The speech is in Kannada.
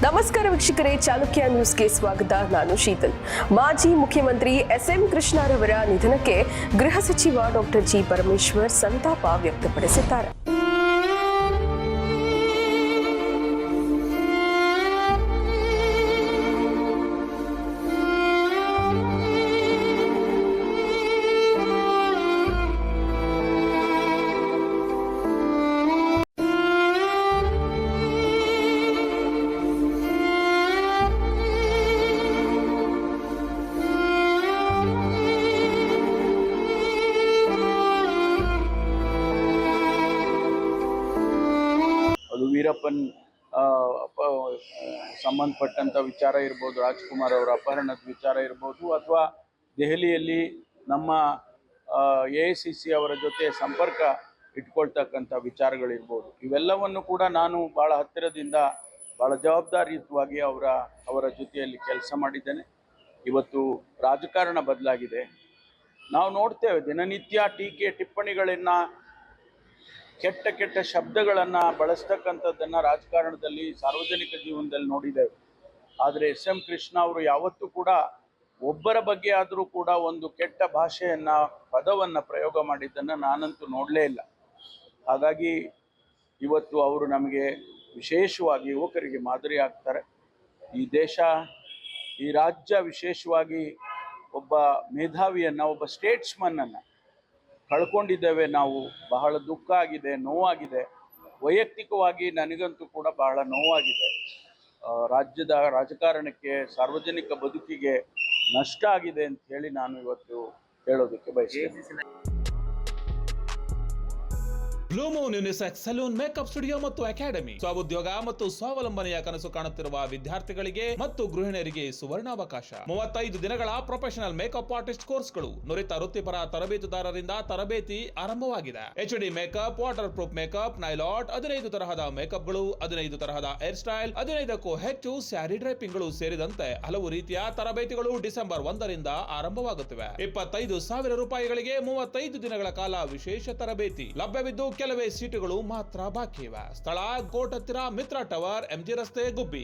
ನಮಸ್ಕಾರ ವೀಕ್ಷಕರೇ, ಚಾಲುಕ್ಯ ನ್ಯೂಸ್ಗೆ ಸ್ವಾಗತ. ನಾನು ಶೀತಲ್. ಮಾಜಿ ಮುಖ್ಯಮಂತ್ರಿ ಎಸ್.ಎಂ. ಕೃಷ್ಣರವರ ನಿಧನಕ್ಕೆ ಗೃಹ ಸಚಿವ ಡಾಕ್ಟರ್ ಜಿ. ಪರಮೇಶ್ವರ್ ಸಂತಾಪ ವ್ಯಕ್ತಪಡಿಸಿದ್ದಾರೆ. ಅದು ವೀರಪ್ಪನ್ ಸಂಬಂಧಪಟ್ಟಂಥ ವಿಚಾರ ಇರ್ಬೋದು, ರಾಜ್ಕುಮಾರ್ ಅವರ ಅಪಹರಣದ ವಿಚಾರ ಇರ್ಬೋದು, ಅಥವಾ ದೆಹಲಿಯಲ್ಲಿ ನಮ್ಮ AICC ಅವರ ಜೊತೆ ಸಂಪರ್ಕ ಇಟ್ಕೊಳ್ತಕ್ಕಂಥ ವಿಚಾರಗಳಿರ್ಬೋದು. ಇವೆಲ್ಲವನ್ನು ಕೂಡ ನಾನು ಭಾಳ ಹತ್ತಿರದಿಂದ ಭಾಳ ಜವಾಬ್ದಾರಿಯುತವಾಗಿ ಅವರ ಜೊತೆಯಲ್ಲಿ ಕೆಲಸ ಮಾಡಿದ್ದೇನೆ. ಇವತ್ತು ರಾಜಕಾರಣ ಬದಲಾಗಿದೆ. ನಾವು ನೋಡ್ತೇವೆ ದಿನನಿತ್ಯ ಟೀಕೆ ಟಿಪ್ಪಣಿಗಳನ್ನು, ಕೆಟ್ಟ ಶಬ್ದಗಳನ್ನು ಬಳಸ್ತಕ್ಕಂಥದ್ದನ್ನು ರಾಜಕಾರಣದಲ್ಲಿ, ಸಾರ್ವಜನಿಕ ಜೀವನದಲ್ಲಿ ನೋಡಿದ್ದೇವೆ. ಆದರೆ ಎಸ್.ಎಂ. ಕೃಷ್ಣ ಅವರು ಯಾವತ್ತೂ ಕೂಡ ಒಬ್ಬರ ಬಗ್ಗೆ ಆದರೂ ಕೂಡ ಒಂದು ಕೆಟ್ಟ ಭಾಷೆಯನ್ನು, ಪದವನ್ನು ಪ್ರಯೋಗ ಮಾಡಿದ್ದನ್ನು ನಾನಂತೂ ನೋಡಲೇ ಇಲ್ಲ. ಹಾಗಾಗಿ ಇವತ್ತು ಅವರು ನಮಗೆ ವಿಶೇಷವಾಗಿ ಯುವಕರಿಗೆ ಮಾದರಿ ಆಗ್ತಾರೆ. ಈ ದೇಶ, ಈ ರಾಜ್ಯ ವಿಶೇಷವಾಗಿ ಒಬ್ಬ ಮೇಧಾವಿಯನ್ನು, ಒಬ್ಬ ಸ್ಟೇಟ್ಸ್ಮನ್ನನ್ನು ಕಳ್ಕೊಂಡಿದ್ದೇವೆ ನಾವು. ಬಹಳ ದುಃಖ ಆಗಿದೆ, ನೋವಾಗಿದೆ. ವೈಯಕ್ತಿಕವಾಗಿ ನನಗಂತೂ ಕೂಡ ಬಹಳ ನೋವಾಗಿದೆ. ರಾಜ್ಯದ ರಾಜಕಾರಣಕ್ಕೆ, ಸಾರ್ವಜನಿಕ ಬದುಕಿಗೆ ನಷ್ಟ ಆಗಿದೆ ಅಂತ ಹೇಳಿ ನಾನು ಇವತ್ತು ಹೇಳೋದಕ್ಕೆ ಬಯಸ್ತೇನೆ. Blue Moon unisex salon makeup studio ಮತ್ತು ಅಕಾಡೆಮಿ ಸ್ವಉದ್ಯೋಗ ಮತ್ತು ಸ್ವಾವಲಂಬನೆಯ ಕನಸು ಕಾಣುತ್ತಿರುವ ವಿದ್ಯಾರ್ಥಿಗಳಿಗೆ ಮತ್ತು ಗೃಹಿಣಿಯರಿಗೆ ಸುವರ್ಣಾವಕಾಶ. 35 ದಿನಗಳ ಪ್ರೊಫೆಷನಲ್ ಮೇಕಪ್ ಆರ್ಟಿಸ್ಟ್ ಕೋರ್ಸ್ಗಳು, ನುರಿತ ವೃತ್ತಿಪರ ತರಬೇತುದಾರರಿಂದ ತರಬೇತಿ ಆರಂಭವಾಗಿದೆ. HD makeup, waterproof makeup, ನೈಲಾಟ್, 15 ತರಹದ ಮೇಕಪ್ಗಳು, 15 ತರಹದ ಹೇರ್ ಸ್ಟೈಲ್, 15ಕ್ಕೂ ಹೆಚ್ಚು ಸ್ಯಾರಿ ಡ್ರೈಪಿಂಗ್ಗಳು ಸೇರಿದಂತೆ ಹಲವು ರೀತಿಯ ತರಬೇತಿಗಳು ಡಿಸೆಂಬರ್ 1ರಿಂದ ಆರಂಭವಾಗುತ್ತಿವೆ. 25,000 ರೂಪಾಯಿಗಳಿಗೆ 35 ದಿನಗಳ ಕಾಲ ವಿಶೇಷ ತರಬೇತಿ ಲಭ್ಯವಿದ್ದು ಕೆಲವೇ ಸೀಟುಗಳು ಮಾತ್ರ ಬಾಕಿ ಇವೆ. ಸ್ಥಳ ಕೋರ್ಟ್ ಹತ್ತಿರ ಮಿತ್ರ ಟವರ್, MG ರಸ್ತೆ, ಗುಬ್ಬಿ.